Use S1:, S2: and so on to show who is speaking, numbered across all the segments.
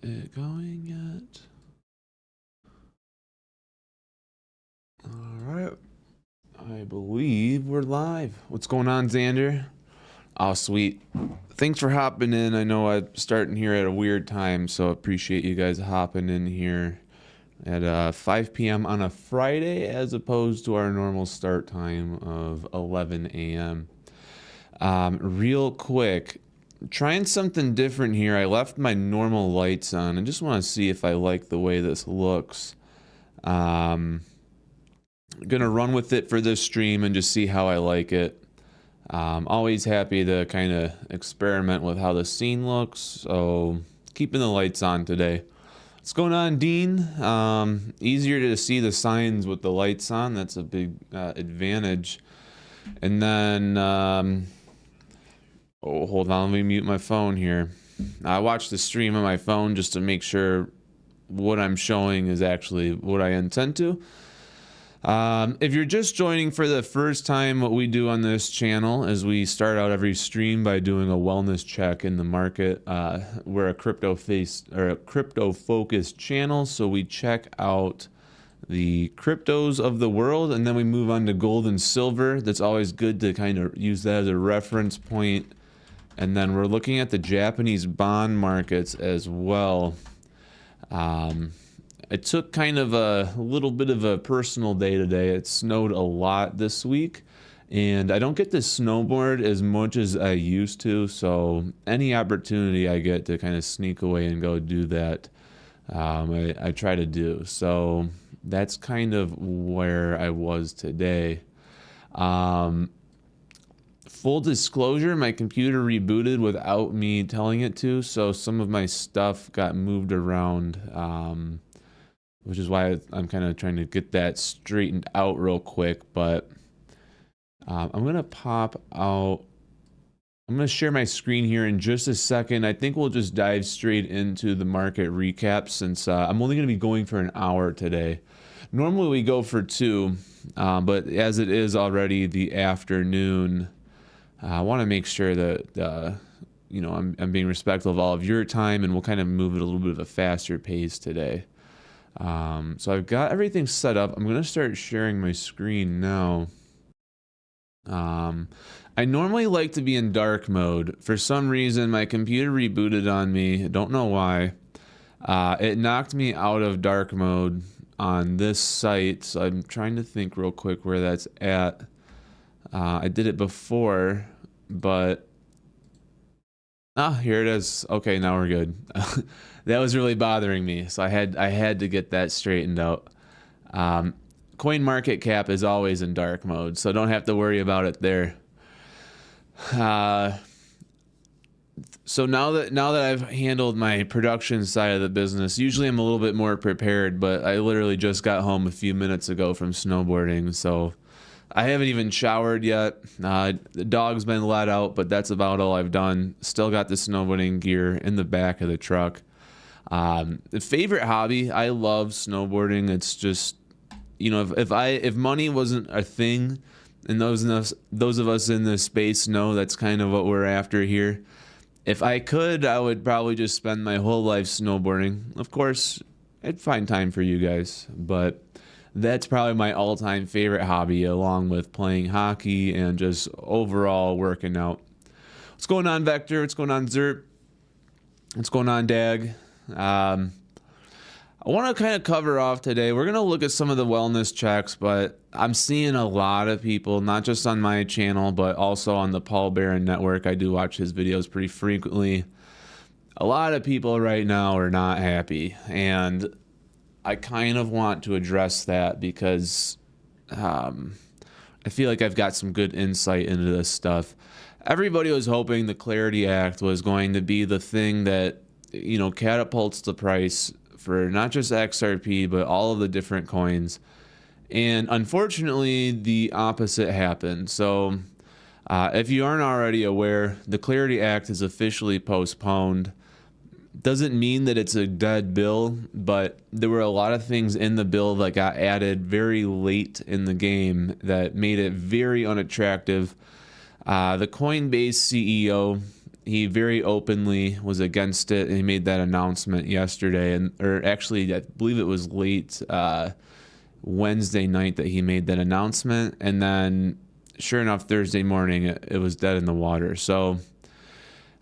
S1: Is it going yet? All right. I believe we're live. What's going on, Xander? Oh, sweet. Thanks for hopping in. I know I'm starting here at a weird time, so appreciate you guys hopping in here at 5 p.m. on a Friday as opposed to our normal start time of 11 a.m. Real quick, trying something different here. I left my normal lights on. I just want to see if I like the way this looks. Gonna run with it for this stream and just see how I like it. Always happy to kind of experiment with how the scene looks, so keeping the lights on today. What's going on, Dean? Easier to see the signs with the lights on. That's a big advantage. And then oh, hold on, let me mute my phone here. I watch the stream on my phone just to make sure what I'm showing is actually what I intend to. If you're just joining for the first time, what we do on this channel is we start out every stream by doing a wellness check in the market. We're a crypto-focused channel, so we check out the cryptos of the world, and then we move on to gold and silver. That's always good to kind of use that as a reference point. And then we're looking at the Japanese bond markets as well. I took kind of a little bit of a personal day today. It snowed a lot this week, and I don't get to snowboard as much as I used to, so any opportunity I get to kind of sneak away and go do that, I try to do. So that's kind of where I was today. Full disclosure, my computer rebooted without me telling it to, so some of my stuff got moved around, which is why I'm kind of trying to get that straightened out real quick. But I'm going to pop out. I'm going to share my screen here in just a second. I think we'll just dive straight into the market recap since I'm only going to be going for an hour today. Normally we go for 2, but as it is already the afternoon, I want to make sure that you know, I'm being respectful of all of your time, and we'll kind of move at a little bit of a faster pace today. So I've got everything set up. I'm going to start sharing my screen now. I normally like to be in dark mode. For some reason, my computer rebooted on me. I don't know why. It knocked me out of dark mode on this site. So I'm trying to think real quick where that's at. I did it before, but here it is. Okay, now we're good. That was really bothering me, so I had to get that straightened out. Coin market cap is always in dark mode, so don't have to worry about it there. So now that I've handled my production side of the business, usually I'm a little bit more prepared, but I literally just got home a few minutes ago from snowboarding, so I haven't even showered yet. The dog's been let out, but that's about all I've done. Still got the snowboarding gear in the back of the truck. The favorite hobby, I love snowboarding. It's just, you know, if money wasn't a thing, and those of us in this space know that's kind of what we're after here. If I could, I would probably just spend my whole life snowboarding. Of course, I'd find time for you guys, but that's probably my all-time favorite hobby, along with playing hockey and just overall working out. What's going on, Vector? What's going on, Zerp? What's going on, Dag? I want to kind of cover off today. We're going to look at some of the wellness checks, but I'm seeing a lot of people, not just on my channel, but also on the Paul Barron Network. I do watch his videos pretty frequently. A lot of people right now are not happy, and I kind of want to address that because I feel like I've got some good insight into this stuff. Everybody was hoping the Clarity Act was going to be the thing that, you know, catapults the price for not just XRP, but all of the different coins. And unfortunately, the opposite happened. So if you aren't already aware, the Clarity Act is officially postponed. Doesn't mean that it's a dead bill, but there were a lot of things in the bill that got added very late in the game that made it very unattractive. The Coinbase CEO he very openly was against it, and he made that announcement yesterday, or actually, I believe it was late Wednesday night that he made that announcement, and then sure enough, Thursday morning it was dead in the water. So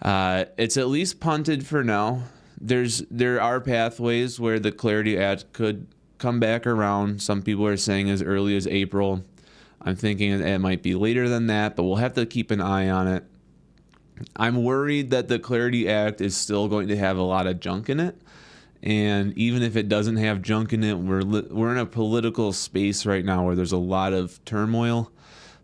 S1: it's at least punted for now. There are pathways where the Clarity Act could come back around. Some people are saying as early as April. I'm thinking it might be later than that, but we'll have to keep an eye on it. I'm worried that the Clarity Act is still going to have a lot of junk in it. And even if it doesn't have junk in it, we're in a political space right now where there's a lot of turmoil.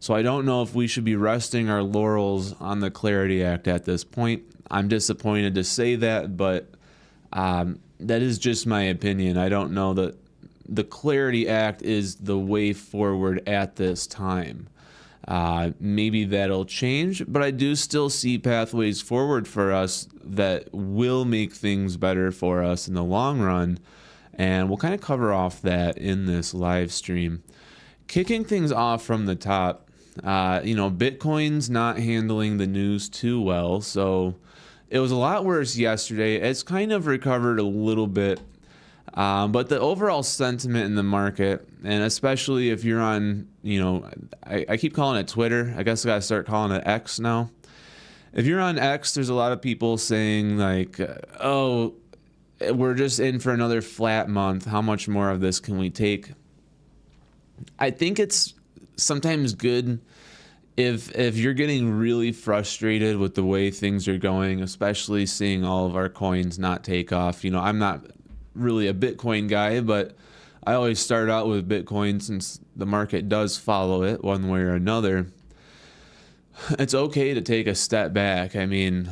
S1: So I don't know if we should be resting our laurels on the Clarity Act at this point. I'm disappointed to say that, but that is just my opinion. I don't know that the Clarity Act is the way forward at this time. Maybe that'll change, but I do still see pathways forward for us that will make things better for us in the long run. And we'll kind of cover off that in this live stream. Kicking things off from the top, Bitcoin's not handling the news too well. So it was a lot worse yesterday. It's kind of recovered a little bit. But the overall sentiment in the market, and especially if you're on, I keep calling it Twitter. I guess I gotta start calling it X now. If you're on X, there's a lot of people saying like, oh, we're just in for another flat month. How much more of this can we take? I think it's sometimes good if you're getting really frustrated with the way things are going, especially seeing all of our coins not take off. I'm not really a Bitcoin guy, but I always start out with Bitcoin since the market does follow it one way or another. It's okay to take a step back. I mean,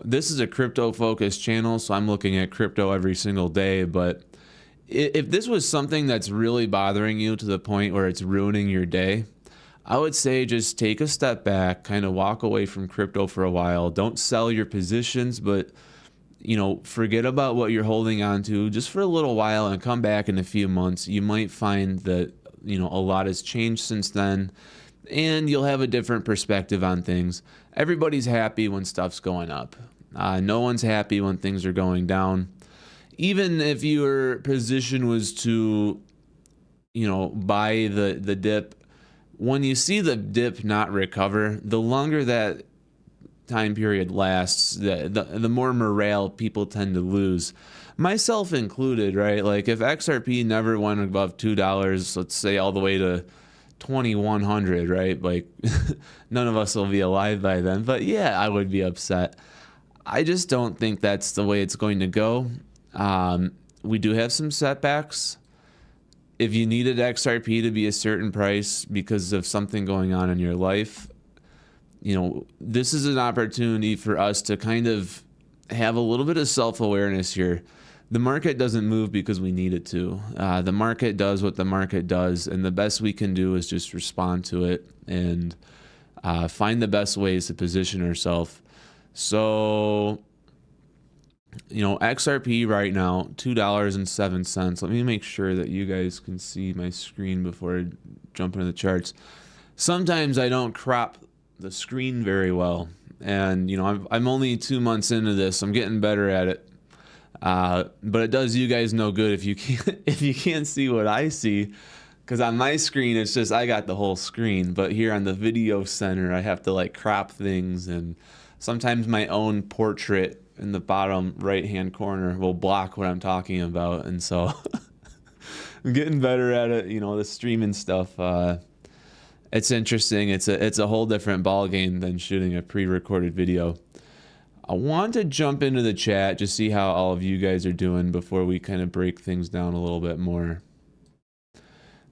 S1: this is a crypto focused channel, so I'm looking at crypto every single day, but if this was something that's really bothering you to the point where it's ruining your day, I would say just take a step back, kind of walk away from crypto for a while. Don't sell your positions, but forget about what you're holding on to just for a little while and come back in a few months. You might find that, a lot has changed since then, and you'll have a different perspective on things. Everybody's happy when stuff's going up. No one's happy when things are going down. Even if your position was to, buy the dip, when you see the dip not recover, the longer that time period lasts, the more morale people tend to lose, myself included, right? Like if XRP never went above $2, let's say all the way to 2100, right? Like none of us will be alive by then, but yeah, I would be upset. I just don't think that's the way it's going to go. We do have some setbacks. If you needed XRP to be a certain price because of something going on in your life, this is an opportunity for us to kind of have a little bit of self-awareness here. The market doesn't move because we need it to. The market does what the market does, and the best we can do is just respond to it and find the best ways to position ourselves. So, XRP right now, $2.07. Let me make sure that you guys can see my screen before I jump into the charts. Sometimes I don't crop the screen very well, and I'm only 2 months into this. I'm getting better at it, but it does you guys no good if you can't see what I see, because on my screen it's just I got the whole screen, but here on the video center I have to like crop things, and sometimes my own portrait in the bottom right hand corner will block what I'm talking about, and so I'm getting better at it. The streaming stuff, it's interesting. It's a whole different ball game than shooting a pre-recorded video. I want to jump into the chat to see how all of you guys are doing before we kind of break things down a little bit more.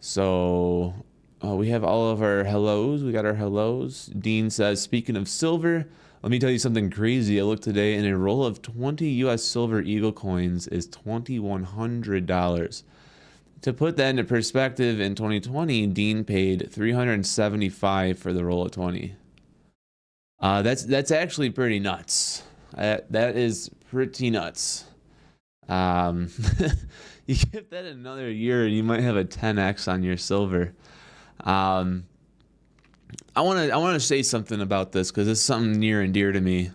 S1: So we have all of our hellos. We got our hellos. Dean says, speaking of silver, let me tell you something crazy. I looked today and a roll of 20 US silver Eagle coins is $2,100. To put that into perspective, in 2020, Dean paid $375 for the roll of 20. That's actually pretty nuts. That is pretty nuts. You give that another year and you might have a 10x on your silver. I want to say something about this because it's something near and dear to me.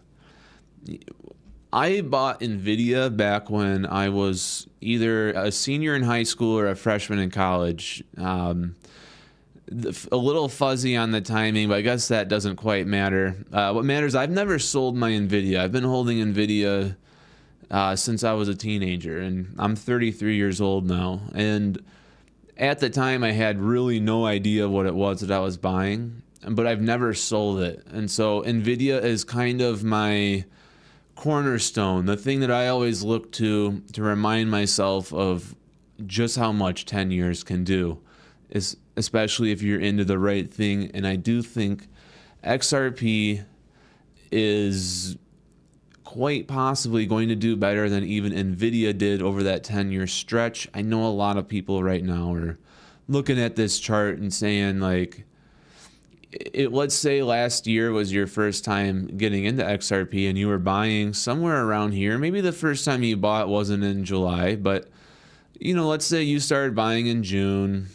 S1: I bought Nvidia back when I was either a senior in high school or a freshman in college. A little fuzzy on the timing, but I guess that doesn't quite matter. What matters, I've never sold my Nvidia. I've been holding Nvidia since I was a teenager, and I'm 33 years old now. And at the time, I had really no idea what it was that I was buying, but I've never sold it. And so Nvidia is kind of my cornerstone, the thing that I always look to remind myself of just how much 10 years can do, is especially if you're into the right thing. And I do think XRP is quite possibly going to do better than even Nvidia did over that 10-year stretch. I know a lot of people right now are looking at this chart and saying, like, let's say last year was your first time getting into XRP and you were buying somewhere around here. Maybe the first time you bought wasn't in July, but let's say you started buying in June.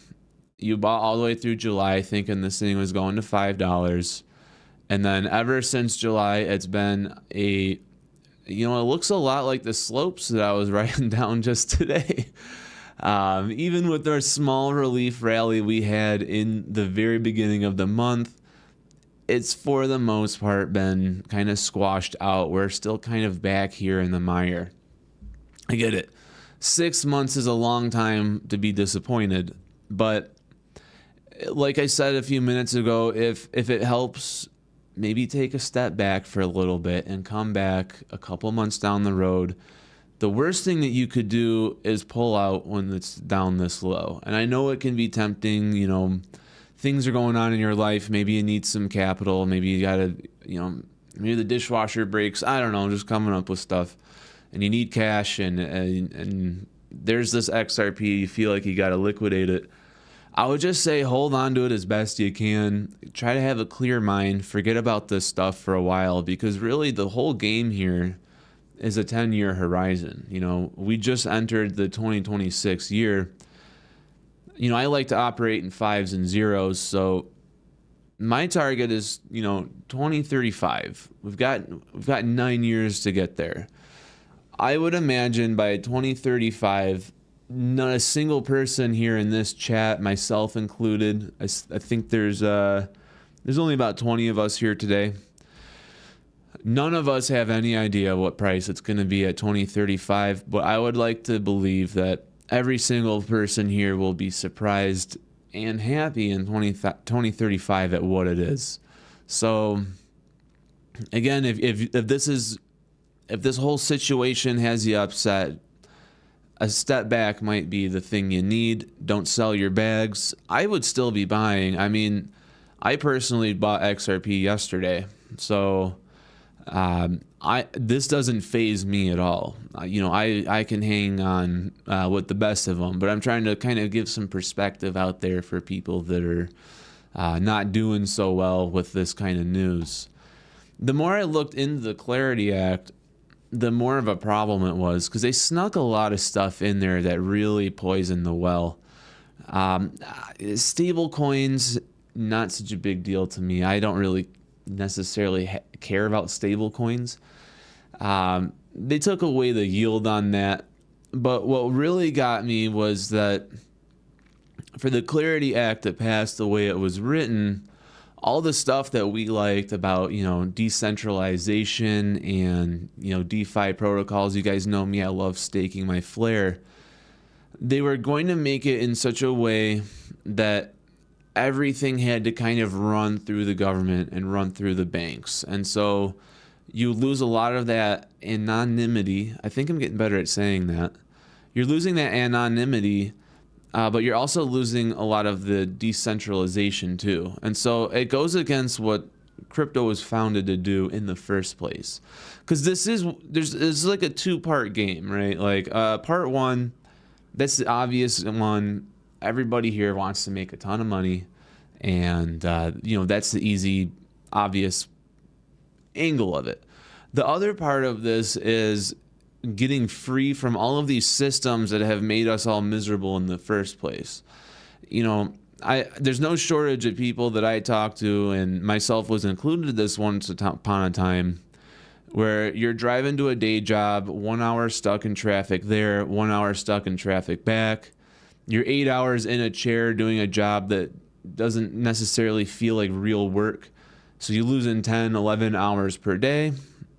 S1: You bought all the way through July thinking this thing was going to $5. And then ever since July, it's been it looks a lot like the slopes that I was writing down just today. Even with our small relief rally we had in the very beginning of the month, it's for the most part been kind of squashed out. We're still kind of back here in the mire. I get it. 6 months is a long time to be disappointed, but like I said a few minutes ago, if it helps, maybe take a step back for a little bit and come back a couple months down the road. The worst thing that you could do is pull out when it's down this low. And I know it can be tempting, things are going on in your life. Maybe you need some capital. Maybe you got to, maybe the dishwasher breaks. I don't know, just coming up with stuff. And you need cash and there's this XRP, you feel like you got to liquidate it. I would just say hold on to it as best you can. Try to have a clear mind. Forget about this stuff for a while, because really the whole game here is a 10-year horizon. We just entered the 2026 year. I like to operate in fives and zeros, so my target is 2035. We've got 9 years to get there. I would imagine by 2035, not a single person here in this chat, myself included, I think there's only about 20 of us here today. None of us have any idea what price it's going to be at 2035, but I would like to believe that every single person here will be surprised and happy in 2035 at what it is. So again, if this whole situation has you upset, a step back might be the thing you need. Don't sell your bags. I would still be buying. I mean, I personally bought XRP yesterday, so this doesn't faze me at all. I can hang on with the best of them, but I'm trying to kind of give some perspective out there for people that are not doing so well with this kind of news. The more I looked into the Clarity Act, the more of a problem it was, because they snuck a lot of stuff in there that really poisoned the well. Stable coins, not such a big deal to me. I don't really necessarily care about stable coins. They took away the yield on that. But what really got me was that for the Clarity Act that passed the way it was written, all the stuff that we liked about, decentralization and, DeFi protocols, you guys know me, I love staking my Flare. They were going to make it in such a way that everything had to kind of run through the government and run through the banks. And so you lose a lot of that anonymity. I think I'm getting better at saying that. You're losing that anonymity, but you're also losing a lot of the decentralization too. And so it goes against what crypto was founded to do in the first place. Because there's like a two-part game, right? Like part one, that's the obvious one. Everybody here wants to make a ton of money, and that's the easy, obvious angle of it. The other part of this is getting free from all of these systems that have made us all miserable in the first place. There's no shortage of people that I talk to, and myself was included this once upon a time, where you're driving to a day job, 1 hour stuck in traffic there, 1 hour stuck in traffic back. You're 8 hours in a chair doing a job that doesn't necessarily feel like real work. So you lose in 10, 11 hours per day.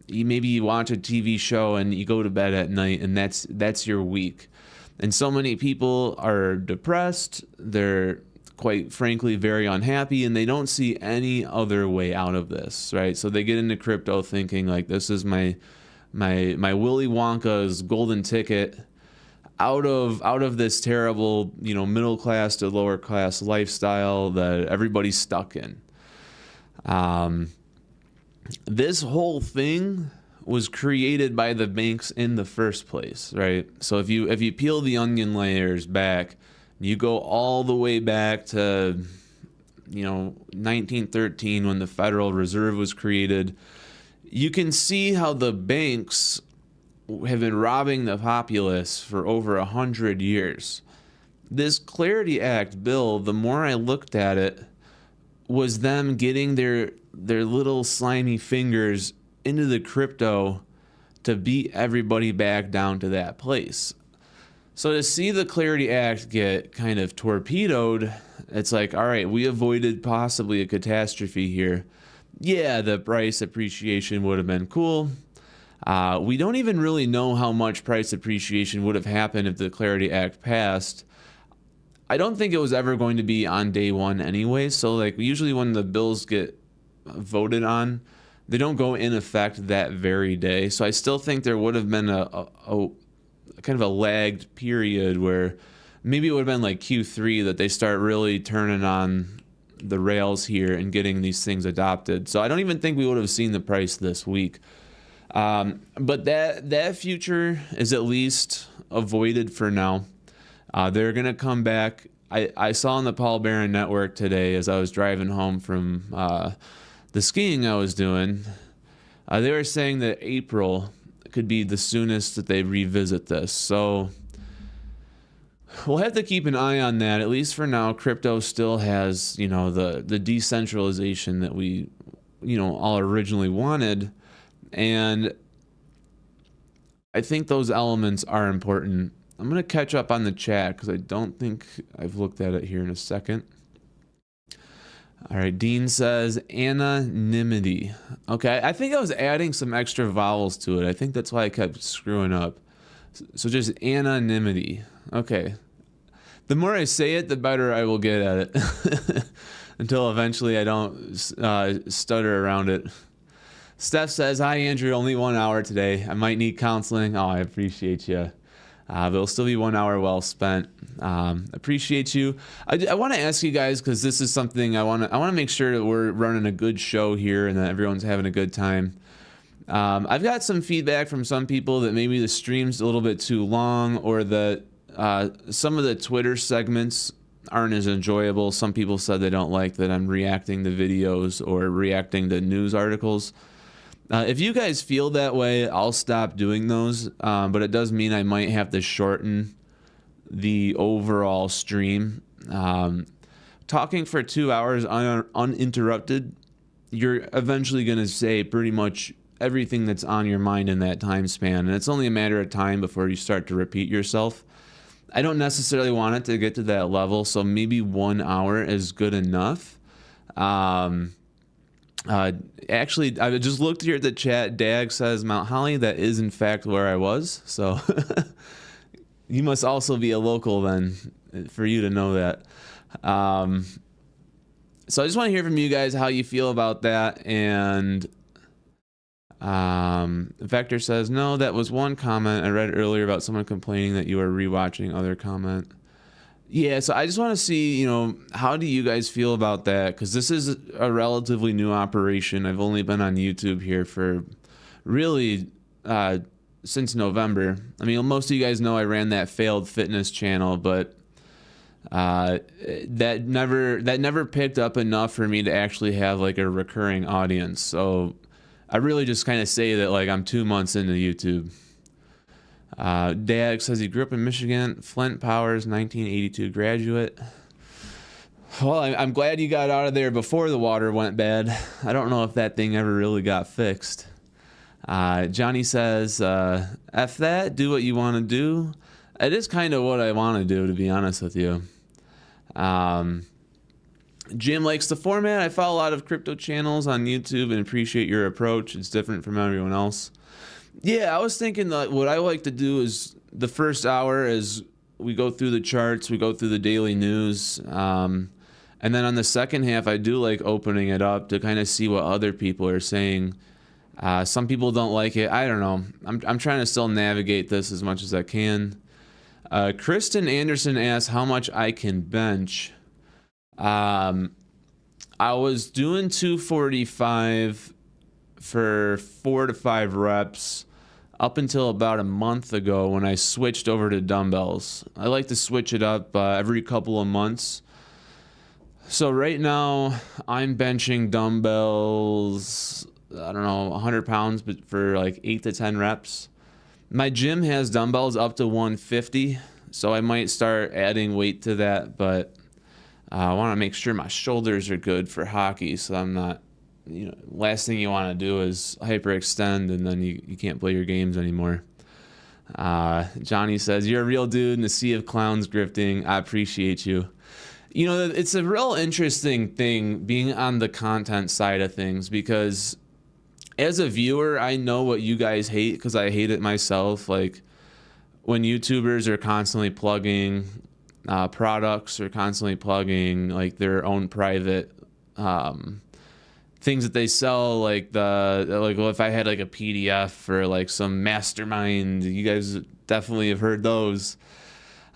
S1: Maybe you watch a TV show and you go to bed at night, and that's your week. And so many people are depressed. They're quite frankly very unhappy, and they don't see any other way out of this, right? So they get into crypto thinking like, this is my Willy Wonka's golden ticket out of this terrible, middle class to lower class lifestyle that everybody's stuck in. This whole thing was created by the banks in the first place, right? So if you peel the onion layers back, you go all the way back to 1913 when the Federal Reserve was created. You can see how the banks have been robbing the populace for over 100 years. This Clarity Act bill, the more I looked at it, was them getting their little slimy fingers into the crypto to beat everybody back down to that place. So to see the Clarity Act get kind of torpedoed, it's like, all right, we avoided possibly a catastrophe here. Yeah, the price appreciation would have been cool. We don't even really know how much price appreciation would have happened if the Clarity Act passed. I don't think it was ever going to be on day one anyway. So like usually when the bills get voted on, they don't go in effect that very day. So I still think there would have been a kind of a lagged period where maybe it would have been like Q3 that they start really turning on the rails here and getting these things adopted. So I don't even think we would have seen the price this week. But that future is at least avoided for now. They're going to come back. I saw on the Paul Barron Network today as I was driving home from the skiing I was doing, they were saying that April could be the soonest that they revisit this. So we'll have to keep an eye on that. At least for now, crypto still has, the decentralization that we, all originally wanted. And I think those elements are important. I'm going to catch up on the chat because I don't think I've looked at it here in a second. All right, Dean says anonymity. Okay, I think I was adding some extra vowels to it. I think that's why I kept screwing up. So just anonymity. Okay. The more I say it, the better I will get at it. Until eventually I don't stutter around it. Steph says, hi, Andrew, only 1 hour today. I might need counseling. Oh, I appreciate you. But it'll still be 1 hour well spent. Appreciate you. I want to ask you guys, because this is something I want to make sure that we're running a good show here and that everyone's having a good time. I've got some feedback from some people that maybe the stream's a little bit too long, or that some of the Twitter segments aren't as enjoyable. Some people said they don't like that I'm reacting to videos or reacting to news articles. If you guys feel that way, I'll stop doing those, but it does mean I might have to shorten the overall stream. Talking for 2 hours uninterrupted, you're eventually going to say pretty much everything that's on your mind in that time span, and it's only a matter of time before you start to repeat yourself. I don't necessarily want it to get to that level, so maybe 1 hour is good enough. Actually, I just looked here at the chat. Dag says Mount Holly. That is in fact where I was. So you must also be a local then for you to know that. So I just want to hear from you guys how you feel about that. And Vector says, no, that was one comment I read earlier about someone complaining that you were rewatching other comment. Yeah, so I just want to see, how do you guys feel about that? Because this is a relatively new operation. I've only been on YouTube here for really since November. I mean, most of you guys know I ran that failed fitness channel, but that never picked up enough for me to actually have like a recurring audience. So I really just kind of say that like I'm 2 months into YouTube. Dag says he grew up in Michigan. Flint Powers, 1982 graduate. Well, I'm glad you got out of there before the water went bad. I don't know if that thing ever really got fixed. Johnny says, F that, do what you want to do. It is kind of what I want to do, to be honest with you. Jim likes the format. I follow a lot of crypto channels on YouTube and appreciate your approach. It's different from everyone else. Yeah, I was thinking that what I like to do is the first hour is we go through the charts, we go through the daily news. And then on the second half, I do like opening it up to kind of see what other people are saying. Some people don't like it. I don't know. I'm trying to still navigate this as much as I can. Kristen Anderson asks how much I can bench. I was doing 245 for 4 to 5 reps up until about a month ago when I switched over to dumbbells. I like to switch it up every couple of months. So right now I'm benching dumbbells, I don't know, 100 pounds, but for like 8 to 10 reps. My gym has dumbbells up to 150, so I might start adding weight to that, but I want to make sure my shoulders are good for hockey, so I'm not, last thing you want to do is hyperextend and then you can't play your games anymore. Johnny says, you're a real dude in the sea of clowns grifting. I appreciate you. It's a real interesting thing being on the content side of things, because as a viewer, I know what you guys hate because I hate it myself. Like when YouTubers are constantly plugging products or constantly plugging like their own private things that they sell, well, if I had like a PDF for like some mastermind, you guys definitely have heard those.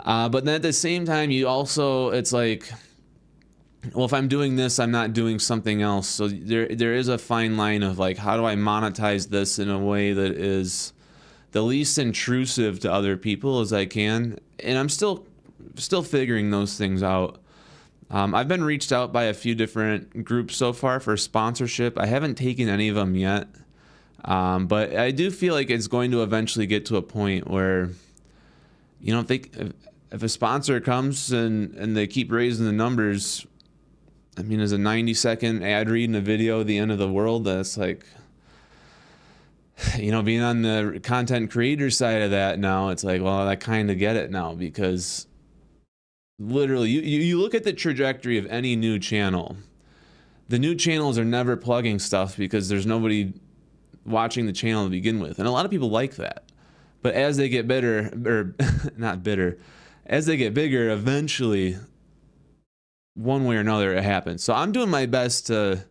S1: But then at the same time, it's like, well, if I'm doing this, I'm not doing something else. So there is a fine line of like, how do I monetize this in a way that is the least intrusive to other people as I can? And I'm still figuring those things out. I've been reached out by a few different groups so far for sponsorship. I haven't taken any of them yet. But I do feel like it's going to eventually get to a point where, if a sponsor comes and they keep raising the numbers, I mean, is a 90-second ad read in a video the end of the world? That's like, being on the content creator side of that now, it's like, well, I kind of get it now, because literally you look at the trajectory of any new channel. The new channels are never plugging stuff because there's nobody watching the channel to begin with. And a lot of people like that. But as they get bitter, or not bitter, as they get bigger, eventually, one way or another, it happens. So I'm doing my best to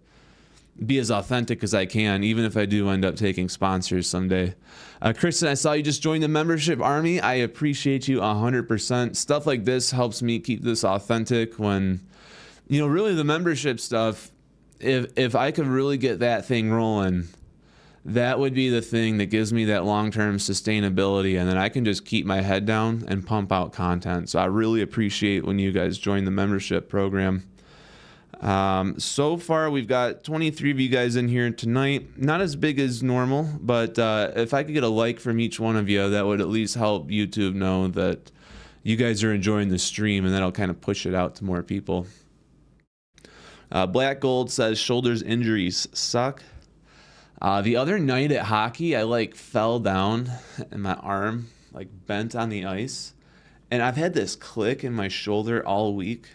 S1: be as authentic as I can, even if I do end up taking sponsors someday. Kristen, I saw you just joined the membership army. I appreciate you 100%. Stuff like this helps me keep this authentic when, really the membership stuff, if I could really get that thing rolling, that would be the thing that gives me that long-term sustainability, and then I can just keep my head down and pump out content. So I really appreciate when you guys join the membership program. So far, we've got 23 of you guys in here tonight. Not as big as normal, but if I could get a like from each one of you, that would at least help YouTube know that you guys are enjoying the stream, and that'll kind of push it out to more people. Black Gold says, shoulders injuries suck. The other night at hockey, I fell down and my arm bent on the ice, and I've had this click in my shoulder all week.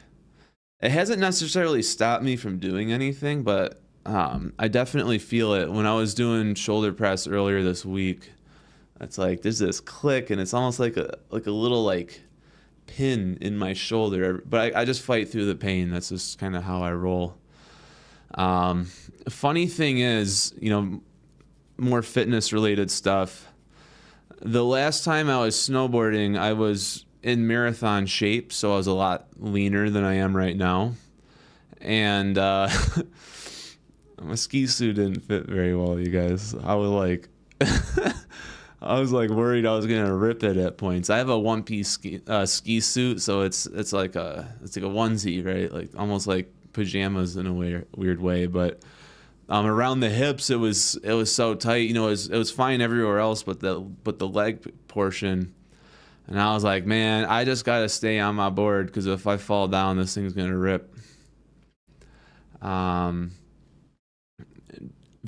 S1: It hasn't necessarily stopped me from doing anything, but I definitely feel it. When I was doing shoulder press earlier this week, it's like there's this click, and it's almost like a little pin in my shoulder. But I just fight through the pain. That's just kind of how I roll. Funny thing is, more fitness related stuff. The last time I was snowboarding, I was in marathon shape, so I was a lot leaner than I am right now. And my ski suit didn't fit very well, you guys. I was worried I was gonna rip it at points. I have a one-piece ski suit, so it's like a onesie, right? Almost like pajamas in a weird way, but around the hips it was so tight. It was fine everywhere else, but the leg portion. And I was like, man, I just gotta stay on my board, because if I fall down, this thing's gonna rip.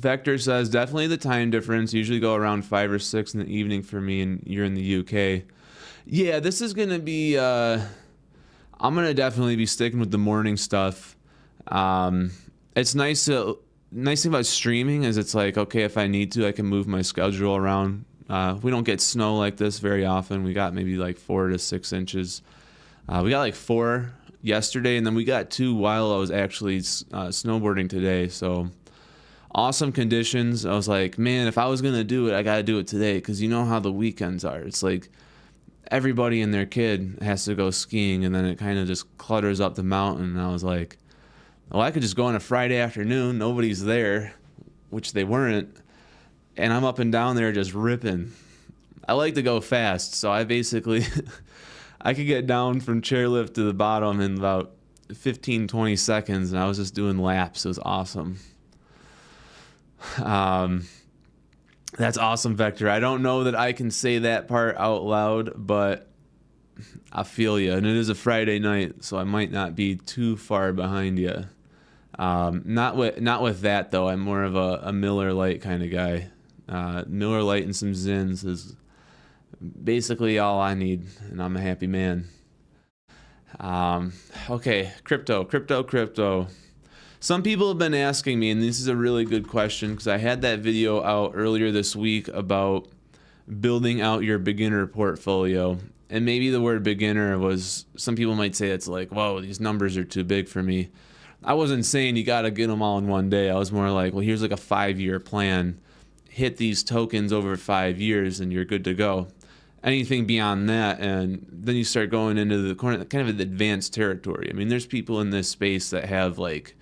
S1: Vector says definitely the time difference. Usually go around 5 or 6 in the evening for me, and you're in the UK. Yeah, this is gonna be. I'm gonna definitely be sticking with the morning stuff. It's nice thing about streaming is it's like, okay, if I need to, I can move my schedule around. We don't get snow like this very often. We got maybe like 4 to 6 inches. We got like 4 yesterday, and then we got 2 while I was actually snowboarding today. So awesome conditions. I was like, man, if I was gonna do it, I gotta do it today, because you know how the weekends are. It's like everybody and their kid has to go skiing, and then it kind of just clutters up the mountain. And I was like, well, I could just go on a Friday afternoon. Nobody's there, which they weren't. And I'm up and down there just ripping. I like to go fast, so I basically, I could get down from chairlift to the bottom in about 15, 20 seconds, and I was just doing laps. It was awesome. That's awesome, Vector. I don't know that I can say that part out loud, but I feel you. And it is a Friday night, so I might not be too far behind you. Not with that, though. I'm more of a Miller Lite kind of guy. Miller Lite and some Zins is basically all I need, and I'm a happy man. Okay, crypto. Some people have been asking me, and this is a really good question, because I had that video out earlier this week about building out your beginner portfolio. And maybe the word beginner was, some people might say it's like, whoa, these numbers are too big for me. I wasn't saying you got to get them all in one day. I was more like, well, here's like a 5-year plan. Hit these tokens over 5 years and you're good to go. Anything beyond that, and then you start going into the kind of the advanced territory. I mean, there's people in this space that have like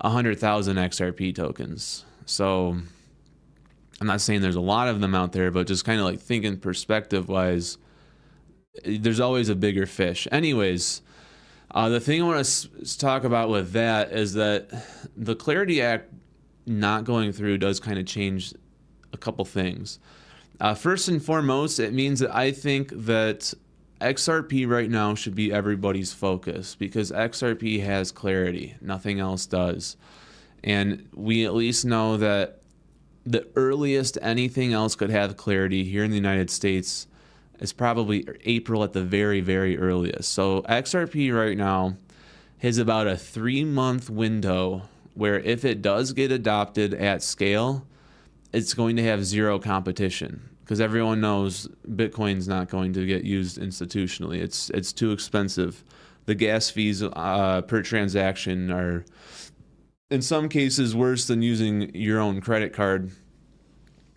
S1: 100,000 XRP tokens. So I'm not saying there's a lot of them out there, but just kind of like thinking perspective wise, there's always a bigger fish. Anyways, the thing I want to talk about with that is that the Clarity Act not going through does kind of change a couple things. First and foremost, it means that I think that XRP right now should be everybody's focus, because XRP has clarity. Nothing else does. And we at least know that the earliest anything else could have clarity here in the United States is probably April at the very, very earliest. So XRP right now has about a 3-month window where if it does get adopted at scale, it's going to have zero competition, because everyone knows Bitcoin's not going to get used institutionally. It's too expensive. The gas fees per transaction are, in some cases, worse than using your own credit card.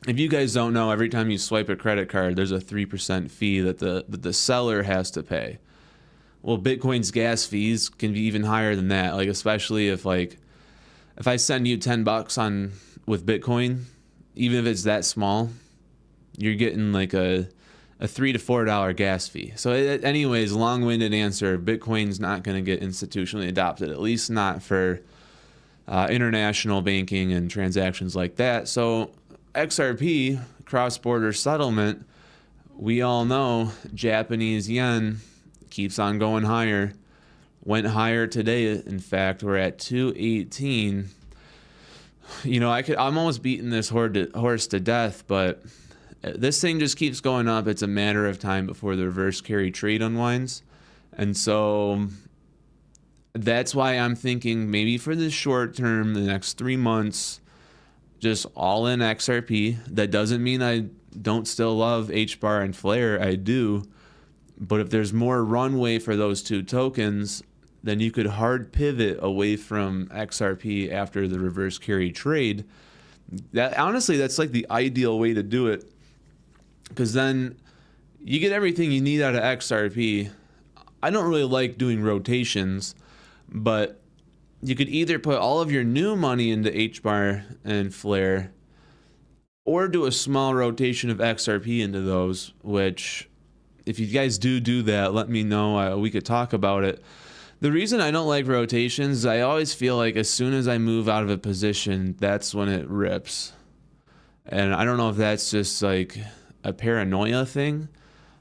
S1: If you guys don't know, every time you swipe a credit card, there's a 3% fee that the seller has to pay. Well, Bitcoin's gas fees can be even higher than that. Like, especially if I send you $10 with Bitcoin, even if it's that small, you're getting like a $3 to $4 gas fee. So anyways, long-winded answer, Bitcoin's not going to get institutionally adopted, at least not for international banking and transactions like that. So XRP, cross-border settlement, we all know Japanese yen keeps on going higher. Went higher today. In fact, we're at 218. You know, I'm almost beating this horse to death, but this thing just keeps going up. It's a matter of time before the reverse carry trade unwinds. And so that's why I'm thinking maybe for the short term, the next 3 months, just all in XRP. That doesn't mean I don't still love HBAR and Flare. I do. But if there's more runway for those two tokens, then you could hard pivot away from XRP after the reverse carry trade. That honestly, that's like the ideal way to do it, because then you get everything you need out of XRP. I don't really like doing rotations, but you could either put all of your new money into HBAR and Flare, or do a small rotation of XRP into those, which if you guys do that, let me know. We could talk about it. The reason I don't like rotations is I always feel like as soon as I move out of a position, that's when it rips. And I don't know if that's just like a paranoia thing,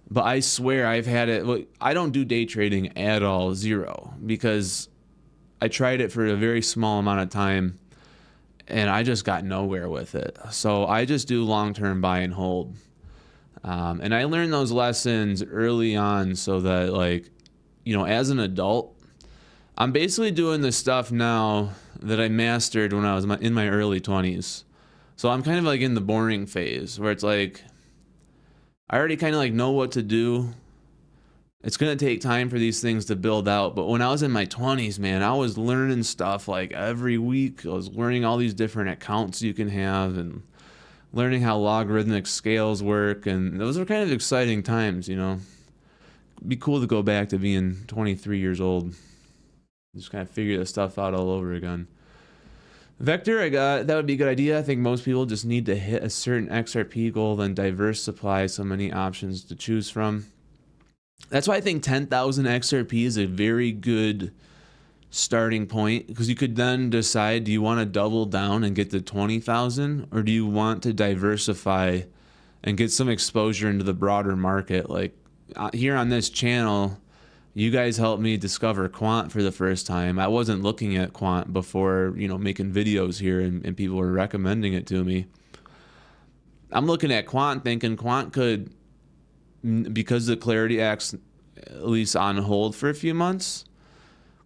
S1: but I swear I've had it. Look, I don't do day trading at all, zero, because I tried it for a very small amount of time. and I just got nowhere with it. So I just do long-term buy and hold. And I learned those lessons early on so that, like, you know, as an adult, I'm basically doing the stuff now that I mastered when I was in my early 20s. So I'm kind of like in the boring phase where it's like, I already kind of like know what to do. It's going to take time for these things to build out. But when I was in my 20s, man, I was learning stuff like every week. I was learning all these different accounts you can have and learning how logarithmic scales work. And those were kind of exciting times, you know. It'd be cool to go back to being 23 years old. Just kind of figure this stuff out all over again. Vector, that would be a good idea. I think most people just need to hit a certain XRP goal, then diverse supply, so many options to choose from. That's why I think 10,000 XRP is a very good starting point, because you could then decide, do you want to double down and get to 20,000, or do you want to diversify and get some exposure into the broader market? Like here on this channel, you guys helped me discover quant for the first time. I wasn't looking at quant before, you know, making videos here, and people were recommending it to me. I'm looking at quant thinking quant could, because the Clarity Act's at least on hold for a few months,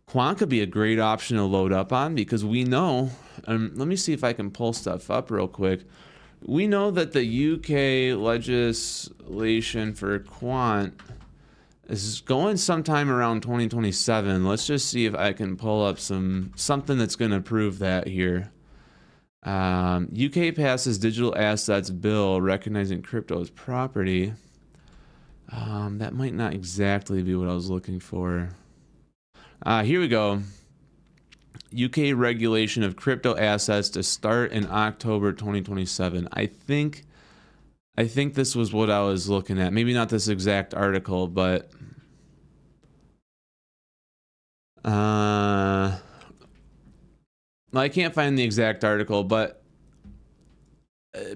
S1: quant could be a great option to load up on, because we know, let me see if I can pull stuff up real quick. We know that the UK legislation for quant is going sometime around 2027. Let's just see if I can pull up something that's going to prove that here. UK passes digital assets bill recognizing crypto as property. That might not exactly be what I was looking for. Here we go. UK regulation of crypto assets to start in October 2027. I think this was what I was looking at. Maybe not this exact article, but I can't find the exact article, but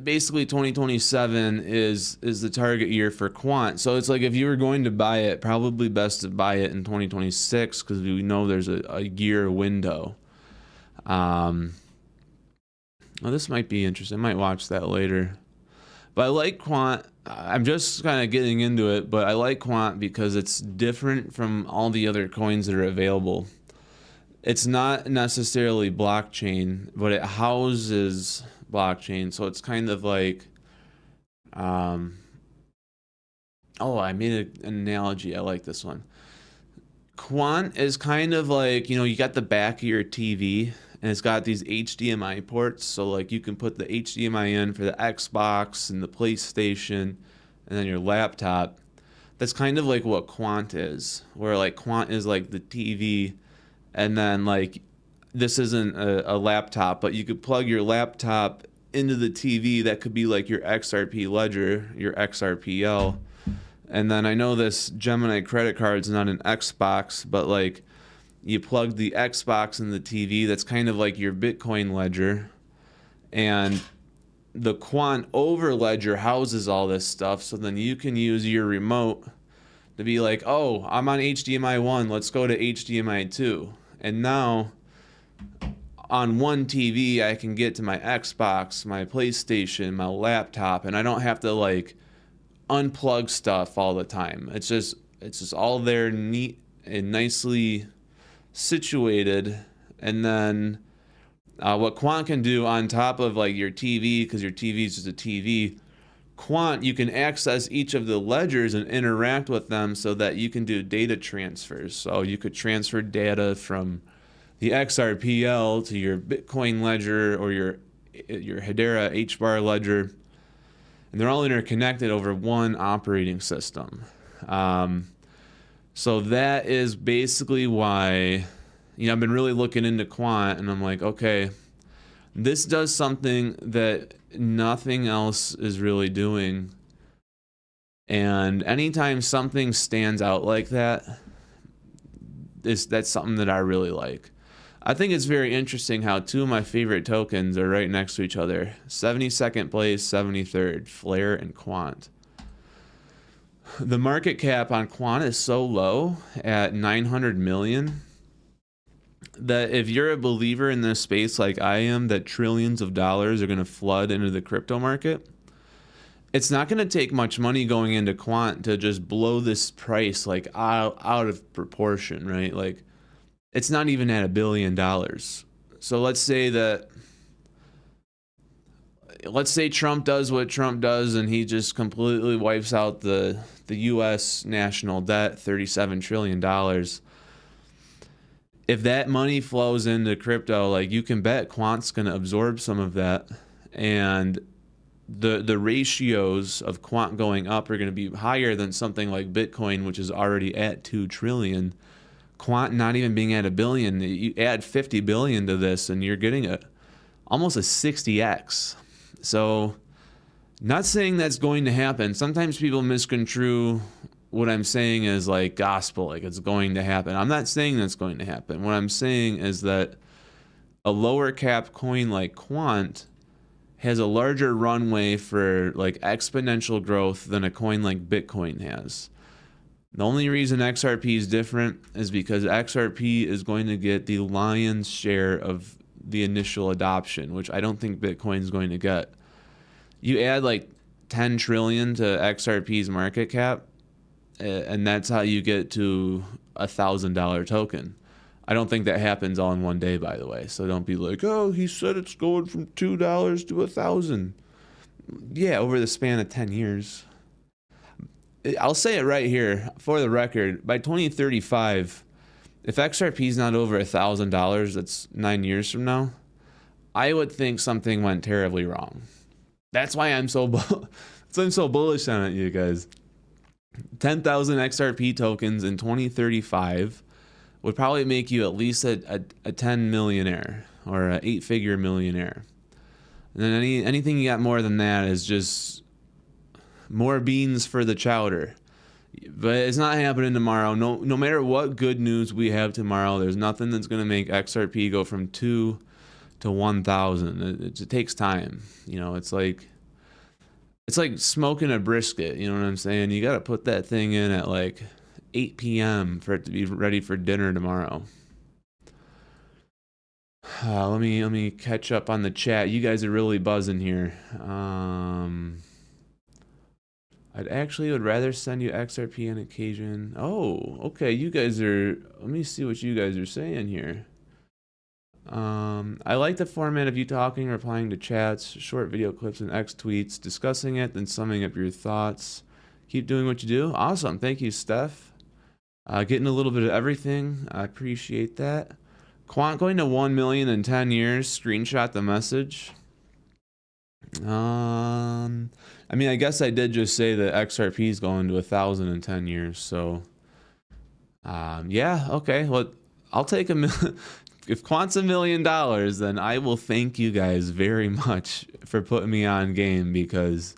S1: basically 2027 is the target year for quant. So it's like, if you were going to buy it, probably best to buy it in 2026, because we know there's a year window. Well, this might be interesting. I might watch that later. But I like quant. I'm just kind of getting into it, but I like quant because it's different from all the other coins that are available. It's not necessarily blockchain, but it houses blockchain. So it's kind of like, oh, I made an analogy. I like this one. Quant is kind of like, you know, you got the back of your TV, and it's got these HDMI ports. So like you can put the HDMI in for the Xbox and the PlayStation and then your laptop. That's kind of like what quant is, where like quant is like the TV, and then like this isn't a laptop, but you could plug your laptop into the TV. That could be like your XRP ledger, your XRPL. And then I know this Gemini credit card's not an Xbox, but like you plug the Xbox in the TV, that's kind of like your Bitcoin ledger. And the quant over ledger houses all this stuff, so then you can use your remote to be like, oh, I'm on HDMI 1, let's go to HDMI 2. And now on one TV I can get to my Xbox, my PlayStation, my laptop, and I don't have to like unplug stuff all the time. It's just all there, neat and nicely situated. And then what quant can do on top of like your TV, because your TV is just a TV, quant, you can access each of the ledgers and interact with them so that you can do data transfers. So you could transfer data from the XRPL to your Bitcoin ledger or your Hedera HBAR ledger, and they're all interconnected over one operating system. So that is basically why, you know, I've been really looking into quant, and I'm like, okay, this does something that nothing else is really doing. And anytime something stands out like that, that's something that I really like. I think it's very interesting how two of my favorite tokens are right next to each other. 72nd place, 73rd, Flare and Quant. The market cap on Quant is so low at 900 million that if you're a believer in this space like I am, that trillions of dollars are going to flood into the crypto market, it's not going to take much money going into quant to just blow this price like out of proportion, right? Like, it's not even at $1 billion. So let's say Trump does what Trump does and he just completely wipes out the U.S. national debt, $37 trillion. If that money flows into crypto, like, you can bet quant's going to absorb some of that, and the ratios of quant going up are going to be higher than something like Bitcoin, which is already at 2 trillion. Quant not even being at $1 billion, you add 50 billion to this and you're getting almost a 60x. So, not saying that's going to happen. Sometimes people misconstrue what I'm saying as like gospel, like it's going to happen. I'm not saying that's going to happen. What I'm saying is that a lower cap coin like quant has a larger runway for like exponential growth than a coin like Bitcoin has. The only reason XRP is different is because XRP is going to get the lion's share of the initial adoption, which I don't think Bitcoin is going to get. You add like 10 trillion to XRP's market cap, and that's how you get to $1,000 token. I don't think that happens all in one day, by the way. So don't be like, oh, he said it's going from $2 to $1,000. Yeah, over the span of 10 years. I'll say it right here for the record. By 2035, if XRP is not over $1,000, that's 9 years from now, I would think something went terribly wrong. That's why I'm so bullish on it, you guys. 10,000 XRP tokens in 2035 would probably make you at least a 10 millionaire or an 8-figure millionaire. And then anything you got more than that is just more beans for the chowder. But it's not happening tomorrow. No matter what good news we have tomorrow, there's nothing that's going to make XRP go from 2 to 1,000. It takes time. You know, it's like smoking a brisket. You know what I'm saying? You got to put that thing in at like 8 p.m. for it to be ready for dinner tomorrow. Let me catch up on the chat. You guys are really buzzing here. I'd actually would rather send you XRP on occasion. Oh, okay. You guys are. Let me see what you guys are saying here. I like the format of you talking, replying to chats, short video clips, and X tweets, discussing it, then summing up your thoughts. Keep doing what you do. Awesome. Thank you, Steph. Getting a little bit of everything. I appreciate that. Quant going to 1 million in 10 years. Screenshot the message. I mean, I guess I did just say that XRP is going to 1,000 in 10 years. So, yeah, okay. Well, I'll take if Quant's $1 million, then I will thank you guys very much for putting me on game, because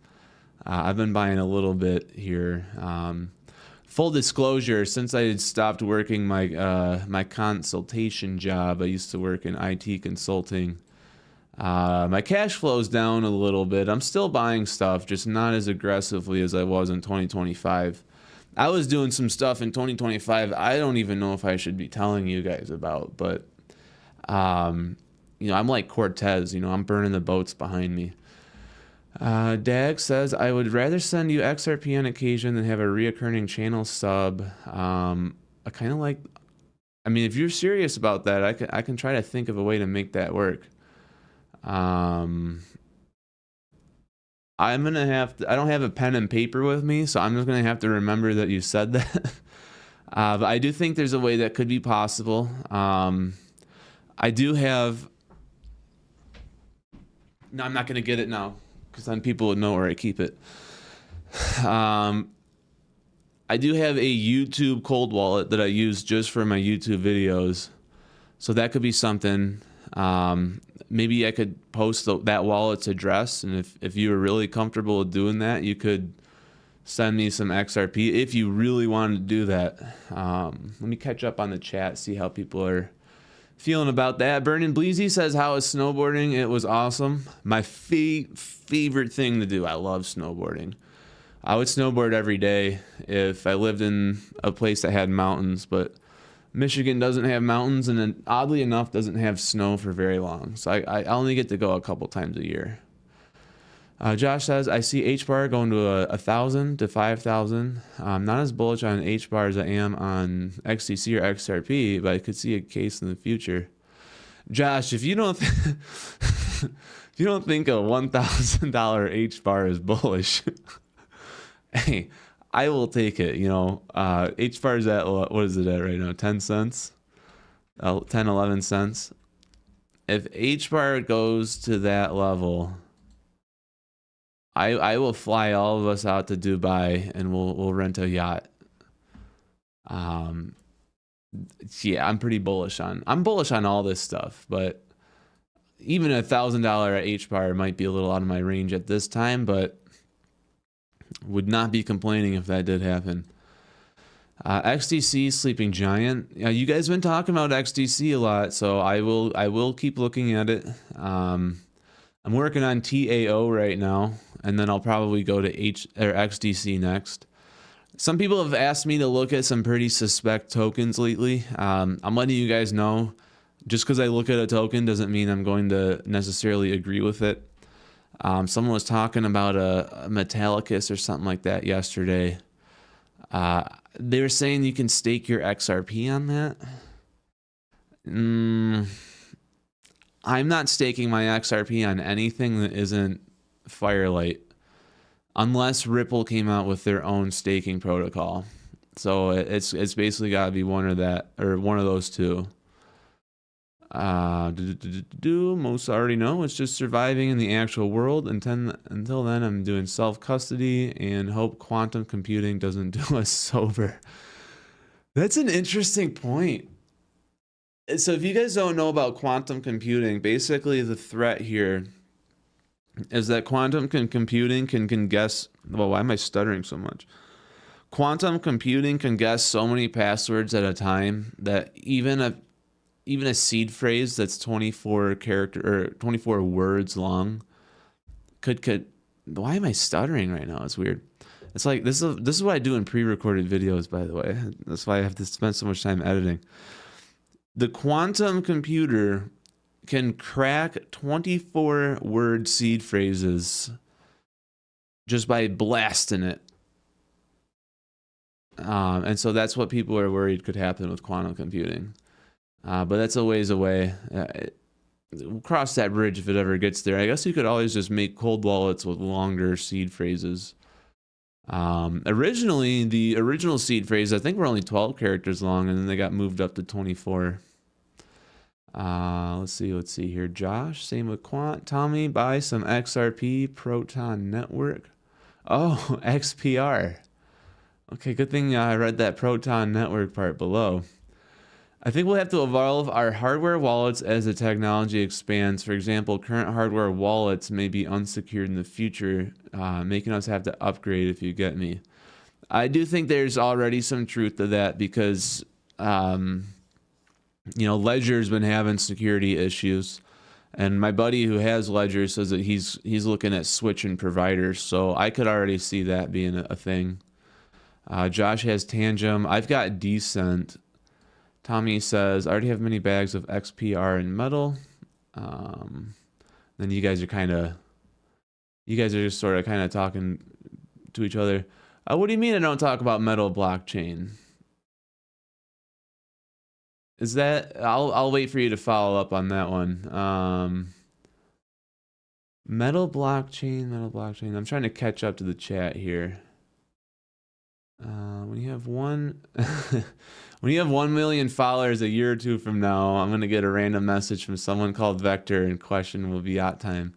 S1: I've been buying a little bit here. Full disclosure, since I had stopped working my consultation job, I used to work in IT consulting. My cash flow's down a little bit. I'm still buying stuff, just not as aggressively as I was in 2025. I was doing some stuff in 2025 I don't even know if I should be telling you guys about, but you know, I'm like Cortez, you know, I'm burning the boats behind me. Dag says, I would rather send you XRP on occasion than have a reoccurring channel sub. I kind of like, I mean, if you're serious about that, I can try to think of a way to make that work. I'm gonna have to, I don't have a pen and paper with me, so I'm just gonna have to remember that you said that. But I do think there's a way that could be possible. I do have, no, I'm not gonna get it now, because then people would know where I keep it. I do have a YouTube cold wallet that I use just for my YouTube videos, so that could be something. Maybe I could post that wallet's address, and if you were really comfortable with doing that, you could send me some XRP if you really wanted to do that. Let me catch up on the chat, see how people are feeling about that. Burnin' Bleezy says, how is snowboarding? It was awesome. My favorite thing to do. I love snowboarding. I would snowboard every day if I lived in a place that had mountains, but Michigan doesn't have mountains, and then oddly enough doesn't have snow for very long. So I only get to go a couple times a year. Josh says, I see H-bar going to 1,000 to 5,000. I'm not as bullish on H-bar as I am on XTC or XRP, but I could see a case in the future. Josh, if you don't if you don't think a $1,000 H-bar is bullish, hey, I will take it. You know, H-bar is at, what is it at right now? 10 cents? 10, 11 cents. If H-bar goes to that level, I will fly all of us out to Dubai and we'll rent a yacht. Yeah, I'm bullish on all this stuff, but even $1,000 at H-bar might be a little out of my range at this time, but would not be complaining if that did happen. XDC Sleeping Giant. You guys have been talking about XDC a lot, so I will keep looking at it. I'm working on TAO right now, and then I'll probably go to XDC next. Some people have asked me to look at some pretty suspect tokens lately. I'm letting you guys know, just because I look at a token doesn't mean I'm going to necessarily agree with it. Someone was talking about a Metallicus or something like that yesterday. They were saying you can stake your XRP on that. I'm not staking my XRP on anything that isn't Firelight, unless Ripple came out with their own staking protocol. So it's basically got to be one of those two. Most already know it's just surviving in the actual world. Until then, I'm doing self-custody and hope quantum computing doesn't do us sober. That's an interesting point. So if you guys don't know about quantum computing, basically the threat here is that quantum computing can guess. Well, why am I stuttering so much? Quantum computing can guess so many passwords at a time that even a seed phrase that's 24 words long could. Why am I stuttering right now? It's weird. It's like this is what I do in pre-recorded videos, by the way. That's why I have to spend so much time editing. The quantum computer can crack 24 word seed phrases just by blasting it. And so that's what people are worried could happen with quantum computing. But that's a ways away. We'll cross that bridge if it ever gets there. I guess you could always just make cold wallets with longer seed phrases. Originally, the original seed phrase, I think, were only 12 characters long, and then they got moved up to 24. Let's see here. Josh, same with Quant. Tommy, buy some XRP Proton Network. Oh, XPR. Okay, good thing I read that Proton Network part below. I think we'll have to evolve our hardware wallets as the technology expands. For example, current hardware wallets may be unsecured in the future, making us have to upgrade, if you get me. I do think there's already some truth to that because, Ledger's been having security issues. And my buddy who has Ledger says that he's looking at switching providers. So I could already see that being a thing. Josh has Tangem. I've got Decent. Tommy says, I already have many bags of XPR and metal. Then you guys are just sort of kind of talking to each other. What do you mean I don't talk about metal blockchain? Is that, I'll wait for you to follow up on that one. Metal blockchain. I'm trying to catch up to the chat here. When you have when you have 1 million followers a year or two from now, I'm gonna get a random message from someone called Vector and question will be yacht time.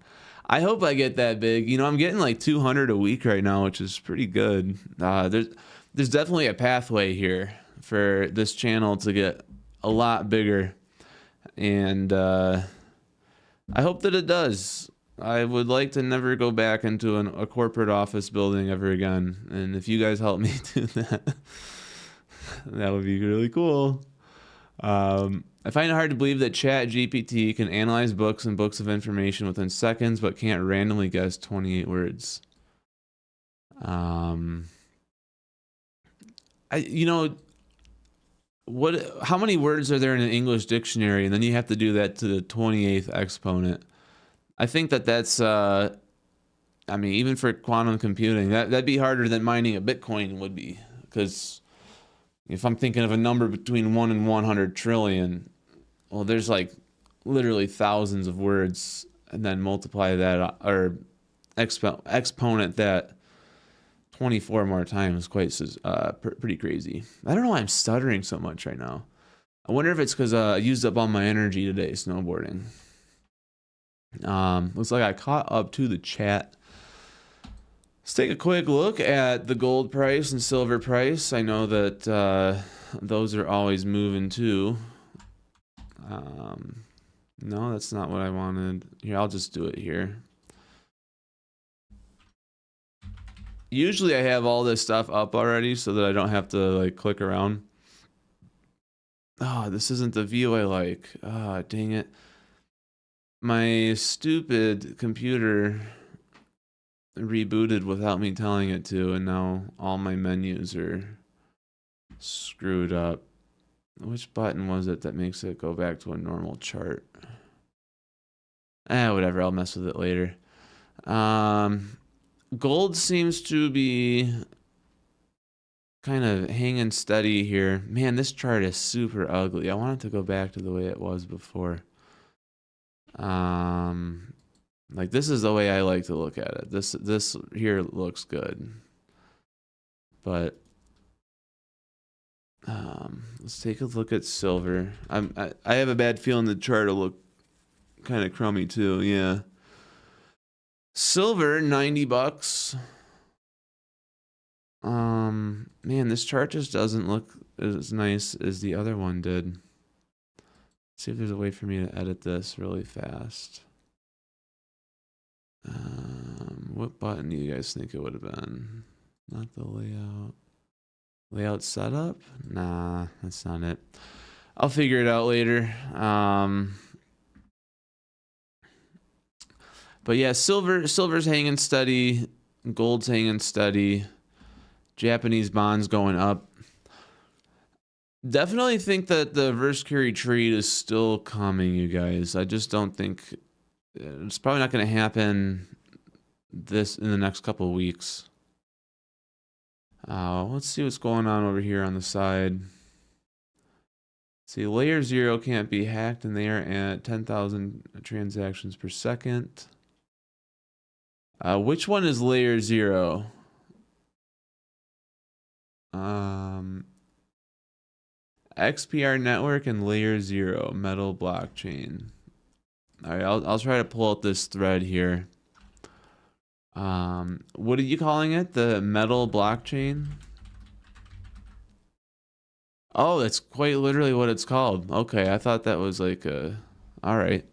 S1: I hope I get that big. I'm getting like 200 a week right now, which is pretty good. There's definitely a pathway here for this channel to get a lot bigger, and I hope that it does. I would like to never go back into a corporate office building ever again. And if you guys help me do that, that would be really cool. I find it hard to believe that ChatGPT can analyze books and books of information within seconds, but can't randomly guess 28 words. how many words are there in an English dictionary? And then you have to do that to the 28th exponent. I think that's, I mean, even for quantum computing, that'd be harder than mining a Bitcoin would be. Because if I'm thinking of a number between 1 and 100 trillion, well, there's like literally thousands of words, and then multiply that or exponent that 24 more times. Pretty crazy. I don't know why I'm stuttering so much right now. I wonder if it's because I used up all my energy today snowboarding. Looks like I caught up to the chat. Let's take a quick look at the gold price and silver price. I know that those are always moving too. No, that's not what I wanted. Here, I'll just do it here. Usually I have all this stuff up already so that I don't have to like click around. Oh, this isn't the view I like. Ah, dang it. My stupid computer rebooted without me telling it to, and now all my menus are screwed up. Which button was it that makes it go back to a normal chart? Whatever, I'll mess with it later. Gold seems to be kind of hanging steady here. Man, this chart is super ugly. I want it to go back to the way it was before. Like this is the way I like to look at it. This here looks good. But let's take a look at silver. I have a bad feeling the chart will look kind of crummy too. Yeah. Silver, $90. Man, this chart just doesn't look as nice as the other one did. Let's see if there's a way for me to edit this really fast. What button do you guys think it would have been? Not the layout. Layout setup? Nah, that's not it. I'll figure it out later. But yeah, silver's hanging steady, gold's hanging steady, Japanese bonds going up. Definitely think that the Versky retreat is still coming, you guys. I just don't think it's probably not going to happen in the next couple of weeks. Let's see what's going on over here on the side. See, layer 0 can't be hacked, and they are at 10,000 transactions per second. Which one is layer 0? XPR network and layer 0 metal blockchain. All right, I'll try to pull out this thread here. What are you calling it? The metal blockchain? Oh, that's quite literally what it's called. Okay, I thought that was like a... All right.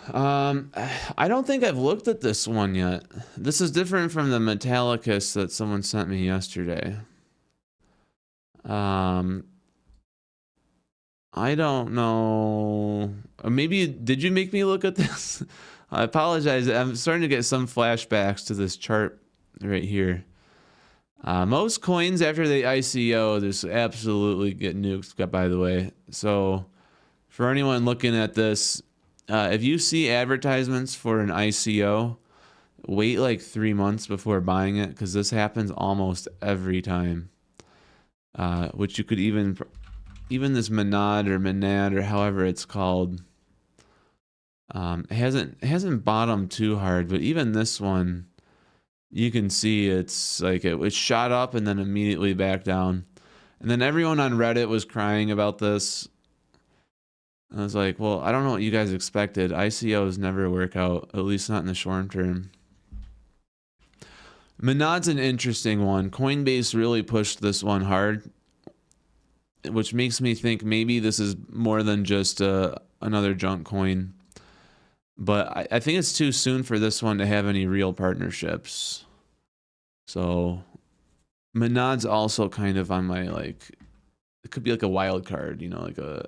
S1: I don't think I've looked at this one yet. This is different from the Metallicus that someone sent me yesterday. I don't know. Maybe, did you make me look at this? I apologize. I'm starting to get some flashbacks to this chart right here. Most coins after the ICO just absolutely get nuked, by the way. So for anyone looking at this, if you see advertisements for an ICO, wait like 3 months before buying it, because this happens almost every time. Which you could even this Monad or however it's called, it hasn't bottomed too hard, but even this one, you can see it's like it was shot up and then immediately back down. And then everyone on Reddit was crying about this. I was like, well, I don't know what you guys expected. ICOs never work out, at least not in the short term. Monad's an interesting one. Coinbase really pushed this one hard, which makes me think maybe this is more than just another junk coin. But I think it's too soon for this one to have any real partnerships. So Monad's also kind of on my, like, it could be like a wild card, you know, like a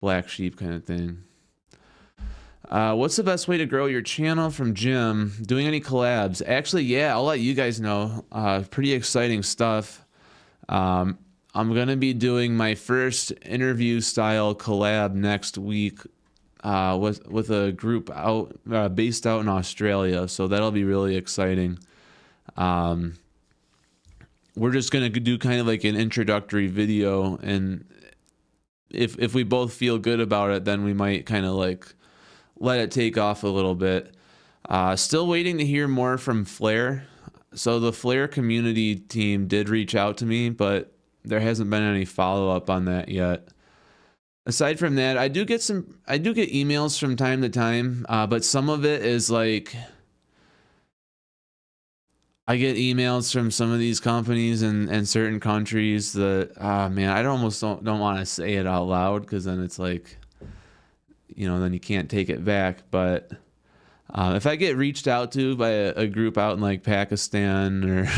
S1: black sheep kind of thing. What's the best way to grow your channel? From Jim. Doing any collabs? Actually, yeah, I'll let you guys know. Pretty exciting stuff. I'm gonna be doing my first interview style collab next week with a group out based out in Australia. So that'll be really exciting. Um, we're just gonna do kind of like an introductory video, and if we both feel good about it, then we might kind of like let it take off a little bit. Still waiting to hear more from Flare. So the Flare community team did reach out to me, but there hasn't been any follow up on that yet. Aside from that, I do get emails from time to time, but some of it is like I get emails from some of these companies and certain countries that man, I almost don't want to say it out loud, because then it's like, then you can't take it back. But if I get reached out to by a group out in like Pakistan or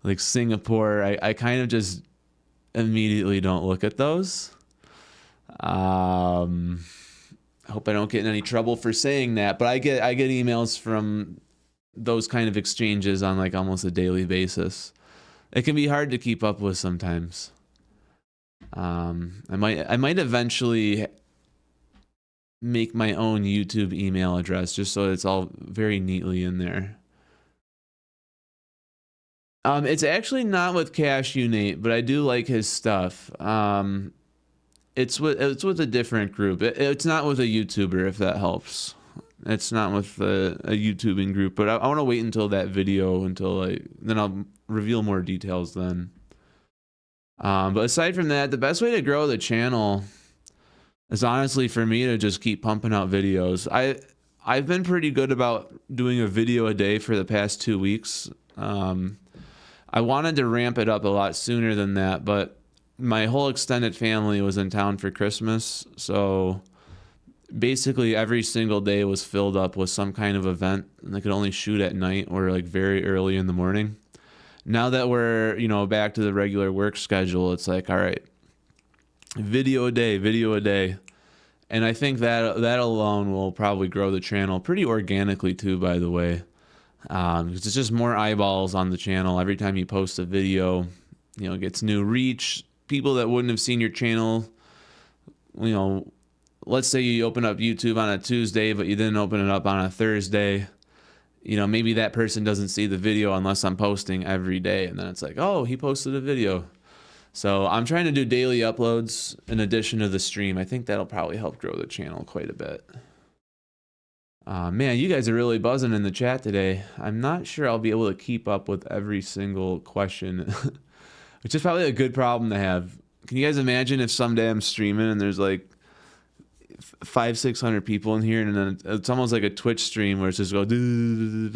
S1: like Singapore, I kind of just immediately don't look at those. I hope I don't get in any trouble for saying that, but I get emails from those kind of exchanges on like almost a daily basis. It can be hard to keep up with sometimes. I might eventually make my own YouTube email address just so it's all very neatly in there. It's actually not with Cashew Nate, but I do like his stuff. It's with a different group. It's not with a YouTuber, if that helps. It's not with a YouTubing group, but I want to wait until that video then I'll reveal more details then. But aside from that, the best way to grow the channel is honestly for me to just keep pumping out videos. I've been pretty good about doing a video a day for the past 2 weeks. I wanted to ramp it up a lot sooner than that, but my whole extended family was in town for Christmas, so basically every single day was filled up with some kind of event, and I could only shoot at night or like very early in the morning. Now that we're, back to the regular work schedule, it's like, all right, video a day. And I think that alone will probably grow the channel pretty organically too, by the way. Because it's just more eyeballs on the channel. Every time you post a video, it gets new reach. People that wouldn't have seen your channel, let's say you open up YouTube on a Tuesday, but you didn't open it up on a Thursday. Maybe that person doesn't see the video unless I'm posting every day. And then it's like, oh, he posted a video. So I'm trying to do daily uploads in addition to the stream. I think that'll probably help grow the channel quite a bit. Man, you guys are really buzzing in the chat today. I'm not sure I'll be able to keep up with every single question, which is probably a good problem to have. Can you guys imagine if someday I'm streaming and there's like 500-600 people in here, and then it's almost like a Twitch stream where it's just go, and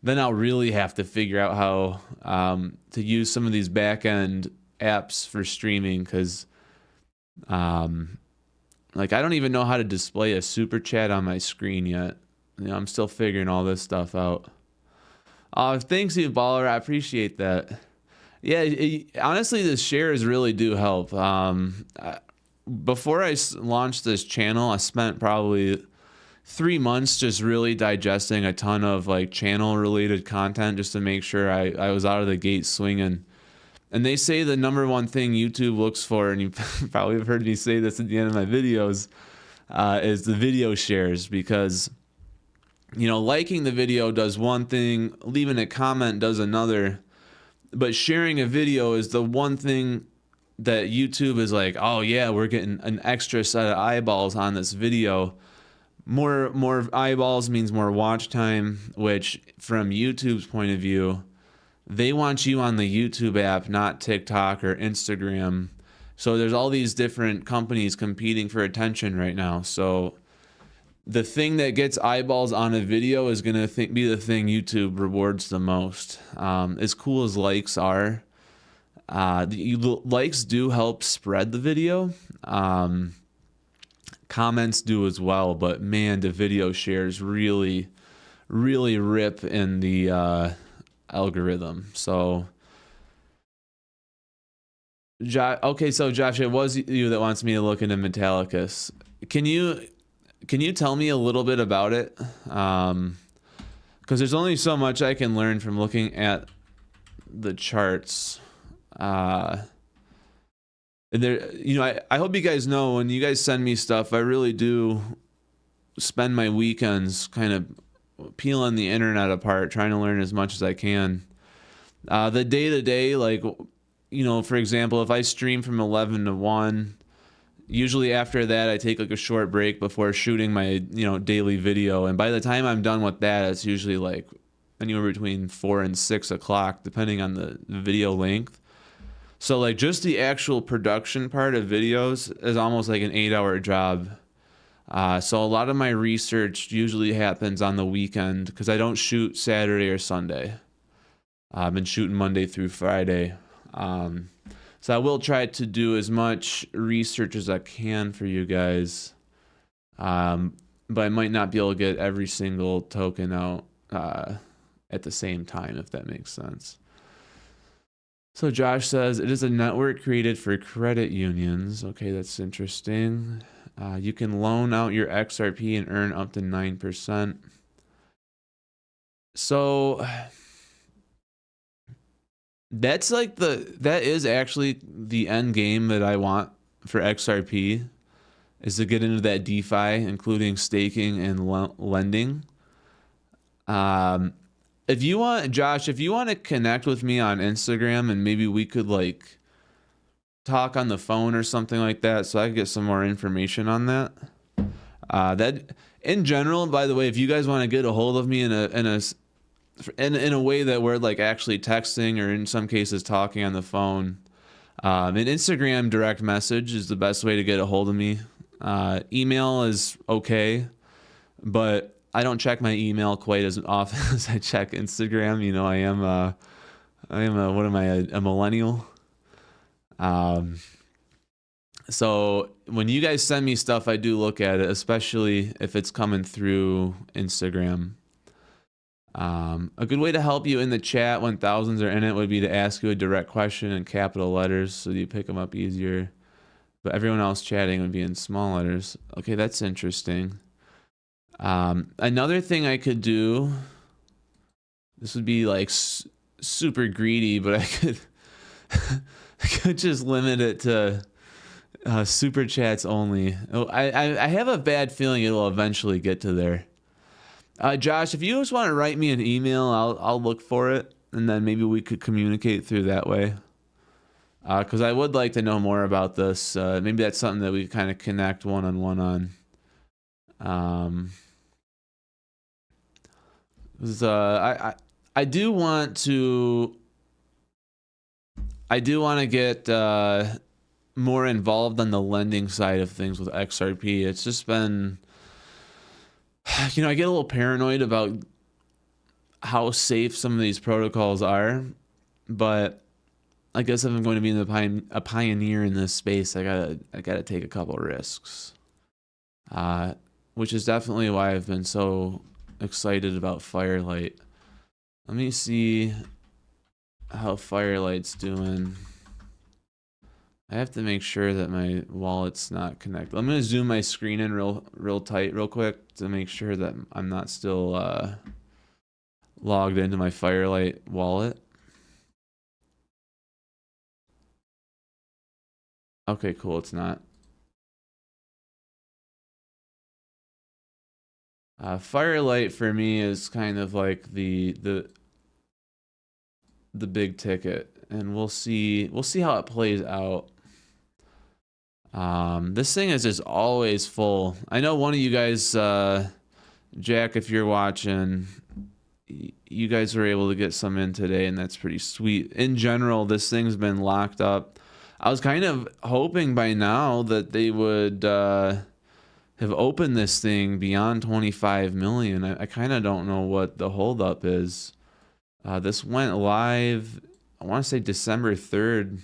S1: then I'll really have to figure out how to use some of these back end apps for streaming, because like I don't even know how to display a super chat on my screen yet. I'm still figuring all this stuff out. Thanks, you baller. I appreciate that. Yeah, honestly, the shares really do help. Before I launched this channel, I spent probably 3 months just really digesting a ton of like channel related content just to make sure I was out of the gate swinging. And they say the number one thing YouTube looks for, and you probably have heard me say this at the end of my videos, is the video shares, because liking the video does one thing, leaving a comment does another, but sharing a video is the one thing that YouTube is like, oh yeah, we're getting an extra set of eyeballs on this video. More eyeballs means more watch time, which from YouTube's point of view, they want you on the YouTube app, not TikTok or Instagram. So there's all these different companies competing for attention right now. So the thing that gets eyeballs on a video is going to be the thing YouTube rewards the most. As cool as likes are, likes do help spread the video. Comments do as well, but man, the video shares really rip in the algorithm. So okay, so Josh, it was you that wants me to look into Metallicus. Can you tell me a little bit about it? Because there's only so much I can learn from looking at the charts. And there, I hope you guys know when you guys send me stuff, I really do spend my weekends kind of peeling the internet apart, trying to learn as much as I can. The day to day, like, for example, if I stream from 11 to 1, usually after that, I take like a short break before shooting my, daily video. And by the time I'm done with that, it's usually like anywhere between 4 and 6 o'clock, depending on the video length. So like just the actual production part of videos is almost like an 8-hour job. So a lot of my research usually happens on the weekend because I don't shoot Saturday or Sunday. I've been shooting Monday through Friday. So I will try to do as much research as I can for you guys. But I might not be able to get every single token out at the same time, if that makes sense. So Josh says, it is a network created for credit unions. Okay, that's interesting. You can loan out your XRP and earn up to 9%. So that's like that is actually the end game that I want for XRP, is to get into that DeFi, including staking and lending. If you want, Josh, if you want to connect with me on Instagram and maybe we could like talk on the phone or something like that, so I could get some more information on that. That in general, by the way, if you guys want to get a hold of me in a way that we're like actually texting or in some cases talking on the phone, an Instagram direct message is the best way to get a hold of me. Email is okay, but I don't check my email quite as often as I check Instagram. A millennial. So when you guys send me stuff, I do look at it, especially if it's coming through Instagram. A good way to help you in the chat when thousands are in it would be to ask you a direct question in capital letters so you pick them up easier. But everyone else chatting would be in small letters. Okay, that's interesting. Another thing I could do, this would be like super greedy, but I could just limit it to super chats only. I have a bad feeling it'll eventually get to there. Josh, if you just want to write me an email, I'll look for it, and then maybe we could communicate through that way. Because I would like to know more about this. Maybe that's something that we kind of connect one-on-one on. I do want to get more involved on the lending side of things with XRP. It's just been, I get a little paranoid about how safe some of these protocols are, but I guess if I'm going to be a pioneer in this space, I gotta take a couple risks, which is definitely why I've been so excited about Firelight. Let me see how Firelight's doing. I have to make sure that my wallet's not connected. I'm gonna zoom my screen in real tight real quick to make sure that I'm not still logged into my Firelight wallet. Okay, cool, it's not. Firelight for me is kind of like the big ticket, and we'll see how it plays out. This thing is just always full. I know one of you guys, Jack, if you're watching, you guys were able to get some in today, and that's pretty sweet. In general, this thing's been locked up. I was kind of hoping by now that they would have opened this thing beyond 25 million. I kind of don't know what the holdup is. This went live, I want to say December 3rd.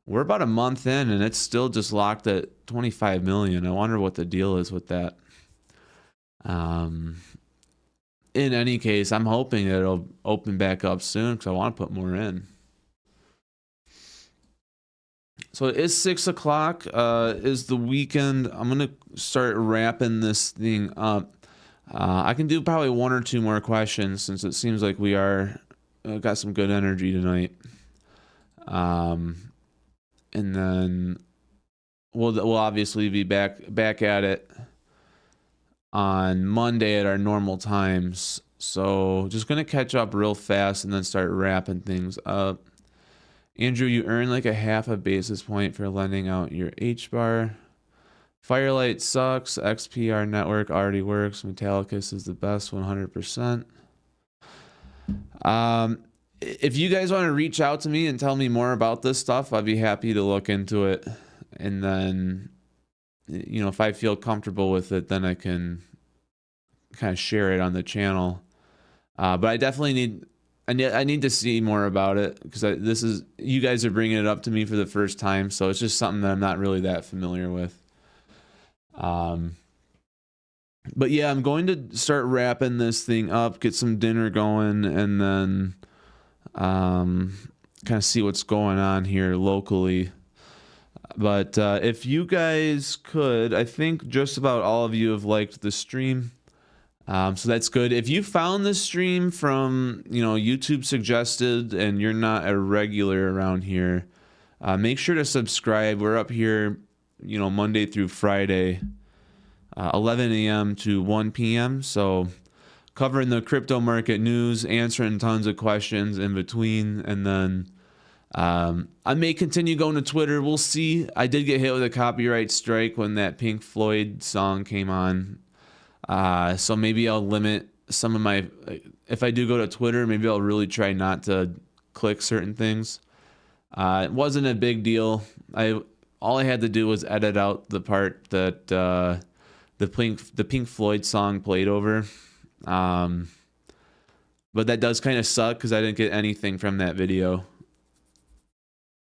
S1: We're about a month in, and it's still just locked at 25 million. I wonder what the deal is with that. In any case, I'm hoping that it'll open back up soon because I want to put more in. So it is 6 o'clock, is the weekend. I'm going to start wrapping this thing up. I can do probably one or two more questions since it seems like we got some good energy tonight. And then we'll obviously be back at it on Monday at our normal times. So just gonna catch up real fast and then start wrapping things up. Andrew, you earn like a half a basis point for lending out your H bar. Firelight sucks. XPR network already works. Metallicus is the best, 100%. If you guys want to reach out to me and tell me more about this stuff, I'd be happy to look into it. And then, you know, if I feel comfortable with it, then I can kind of share it on the channel. But I definitely I need to see more about it, because you guys are bringing it up to me for the first time, so it's just something that I'm not really that familiar with. But yeah, I'm going to start wrapping this thing up, get some dinner going, and then kind of see what's going on here locally. But if you guys could, I think just about all of you have liked the stream. So that's good. If you found this stream from, you know, YouTube suggested and you're not a regular around here, make sure to subscribe. We're up here, you know, Monday through Friday, 11 a.m. to 1 p.m. So covering the crypto market news, answering tons of questions in between. And then I may continue going to Twitter. We'll see. I did get hit with a copyright strike when that Pink Floyd song came on. So maybe I'll limit some of my, if I do go to Twitter, maybe I'll really try not to click certain things. It wasn't a big deal. All I had to do was edit out the part that the Pink Floyd song played over. But that does kind of suck because I didn't get anything from that video.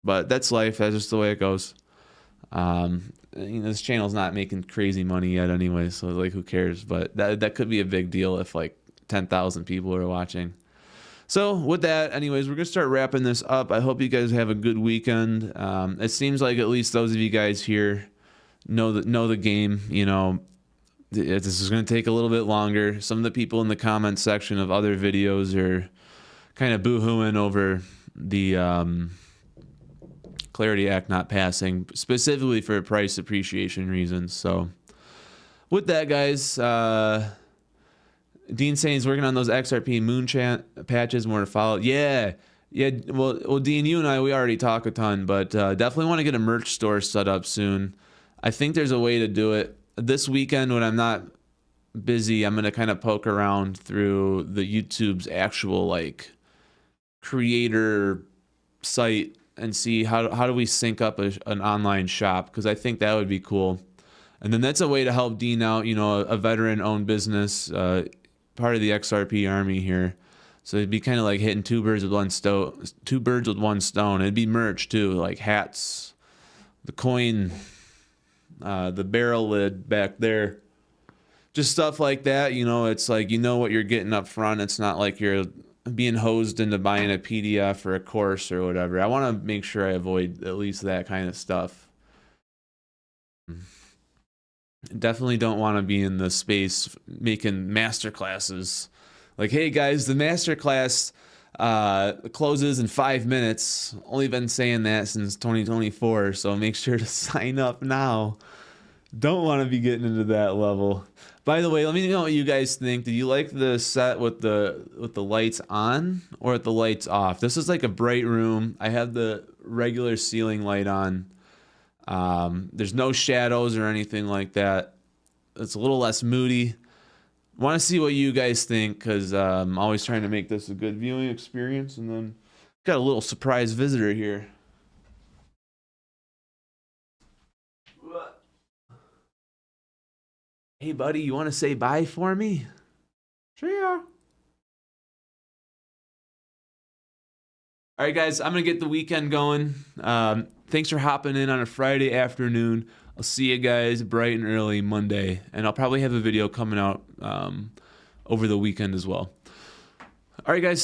S1: But that's life. That's just the way it goes. You know, this channel's not making crazy money yet anyway, so like, who cares? But that could be a big deal if like 10,000 people are watching. So with that, anyways, we're gonna start wrapping this up. I hope you guys have a good weekend. It seems like at least those of you guys here know the game. You know, this is gonna take a little bit longer. Some of the people in the comment section of other videos are kind of boo-hooing over the Clarity Act not passing, specifically for price appreciation reasons. So with that, guys, Dean saying he's working on those XRP moon patches, more to follow. Yeah. Well, Dean, you and I, we already talk a ton, but definitely want to get a merch store set up soon. I think there's a way to do it this weekend when I'm not busy. I'm going to kind of poke around through the YouTube's actual like creator site and see how do we sync up an online shop, because I think that would be cool. And then that's a way to help Dean out, you know, a veteran-owned business, part of the XRP army here. So it'd be kind of like hitting two birds with one stone. It'd be merch too, like hats, the coin, the barrel lid back there, just stuff like that. You know, it's like, you know what you're getting up front. It's not like you're being hosed into buying a PDF or a course or whatever. I want to make sure I avoid at least that kind of stuff. Definitely don't want to be in the space making master classes. Like, hey guys, the master class closes in 5 minutes. Only been saying that since 2024, so make sure to sign up now. Don't want to be getting into that level. By the way, let me know what you guys think. Do you like the set with the lights on or with the lights off? This is like a bright room. I have the regular ceiling light on. There's no shadows or anything like that. It's a little less moody. Want to see what you guys think, because I'm always trying to make this a good viewing experience. And then got a little surprise visitor here. Hey, buddy, you want to say bye for me? See ya. All right, guys, I'm going to get the weekend going. Thanks for hopping in on a Friday afternoon. I'll see you guys bright and early Monday, and I'll probably have a video coming out over the weekend as well. All right, guys.